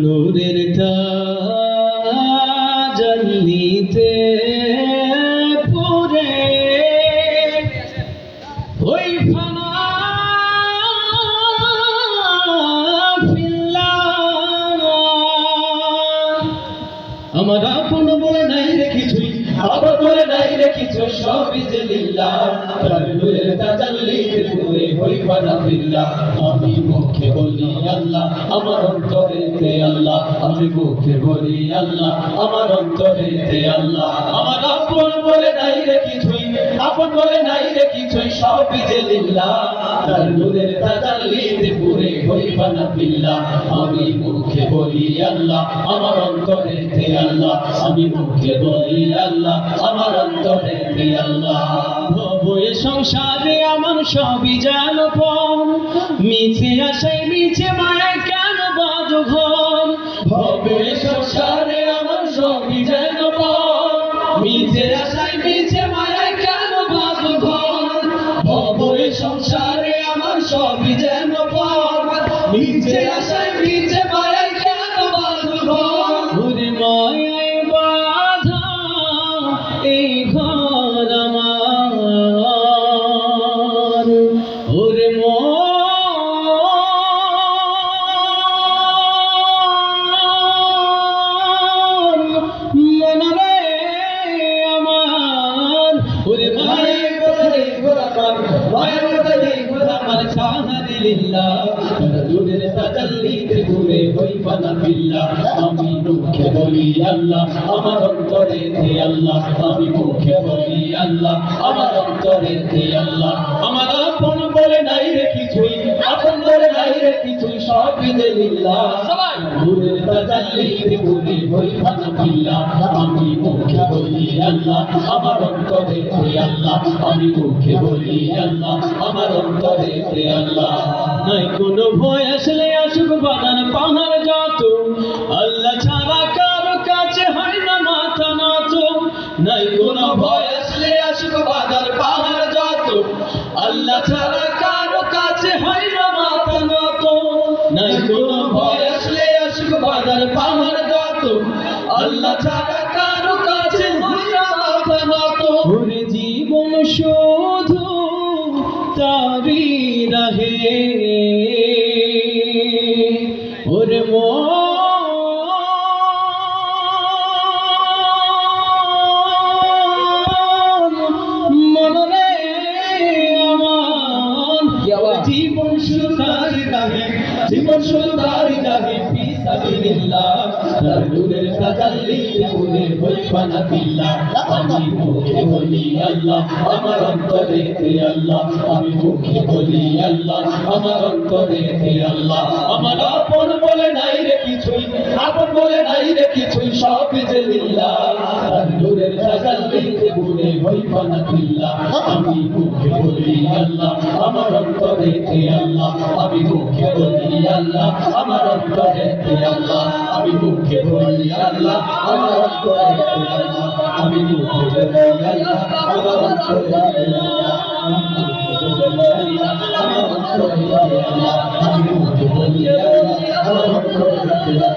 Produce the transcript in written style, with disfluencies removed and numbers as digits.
নূরের তাজাল্লিতে পুরে ওই ফানা আমার আপন বলে নাই রে কিছুই, আপন বলে নাই রে কিছু, সবই যে লিল্লাহ। তার নূরের তাজাল্লিতে পুরে ওই ফানা ফিল্লাহ। আমি মুখে বলি আল্লাহ, আমার অন্তরেতে আল্লাহ। আমি মুখে বলি আল্লাহ, আমার অন্তরেতে আল্লাহ। আমার আপন বলে নাই রে কিছুই, আপন বলে নাই রে কিছুই, সবই যে লিল্লাহ। তার নূরের তাজাল্লিতে পুরে ওই ফানা ফিল্লাহ। আমি মুখে বলি আল্লাহ, আমার অন্তরেতে আল্লাহ। আমি মুখে বলি আল্লাহ, আমার অন্তরেতে আল্লাহ। ভবে সংসারে আমার সবই যেন পর, মিছে আশায় মিছে মায়ায় কেন বাঁধ ঘর। ভবে সংসারে আমার সবই যেন পর, মিছে আশায় মিছে মায়ায় কেন বাঁধ ঘর। ভবে সংসারে আমার সবই যেন পর, মিছে আশায় মিছে মায়ায় কেন বাঁধ ঘর। ওরে মায়ায় বাঁধা এই ঘর আমার, ওরে মনরে আমার, ওরে মায়ের বলে গোলাপার, মায়ের বলে গোলাপার সাহারি লিল্লাহ। নূরের তাজাল্লিতে পুরে ওই ফানা ফিল্লাহ। আমি মুখে বলি আল্লাহ, আমার অন্তরেতে আল্লাহ। আমি মুখে বলি আল্লাহ, আমার অন্তরেতে আল্লাহ। আমার আপন বলে নাই রে কিছুই, আপন বলে নাই রে কিছুই, সবই যে লিল্লাহ। নূরের তাজাল্লিতে পুরে ওই ফানা ফিল্লাহ। আমি মুখে বলি আল্লাহ, আমার অন্তরেতে আল্লাহ। আমি মুখে বলি আল্লাহ, আমার অন্তরেতে আল্লাহ। নাই কোনো ভয় আসলে আসুক বাগান পাহাড় যত, আল্লাহ ছাড়া কারো কাছে হয় না মাথা নত। নাই কোনো ভয় আসলে আসুক বাগান পাহাড় যত, আল্লাহ ছাড়া কারো কাছে হয় না মাথা নত। নাই কোনো ভয় আসলে আসুক বাগান পাহাড় যত, আল্লাহ ছাড়া কারো কাছে হয় না মাথা নত। ওরে জীবন শুধু তারি রহে, ওরে মনরে আমার, জীবন শুধু তারি রহে, জীবন শুধু তারি রহে ফি সাবিলিল্লাহ। তার নূরের তাজাল্লিতে পুরে ওই ফানা ফিল্লাহ। আমি মুখে বলি আল্লাহ, আমার অন্তরেতে আল্লাহ। আমি মুখে বলি আল্লাহ, আমার অন্তরেতে আল্লাহ। আমার আপন বলে নাই রে কিছুই, আপন বলে নাই রে কিছুই, সবই যে লিল্লাহ। তার নূরের তাজাল্লিতে পুরে ওই ফানা ফিল্লাহ। আমি মুখে বলি আল্লাহ, আমার অন্তরেতে আল্লাহ। আমি মুখে বলি আল্লাহ, আমার অন্তরেতে আল্লাহ। আমি মুখে বলি আল্লাহ, আমার অন্তরেতে আল্লাহ। আমি মুখে বলি আল্লাহ, আমার অন্তরেতে আল্লাহ। আমি মুখে বলি আল্লাহ, আমার অন্তরেতে আল্লাহ। আমি মুখে বলি আল্লাহ, আমার অন্তরেতে আল্লাহ।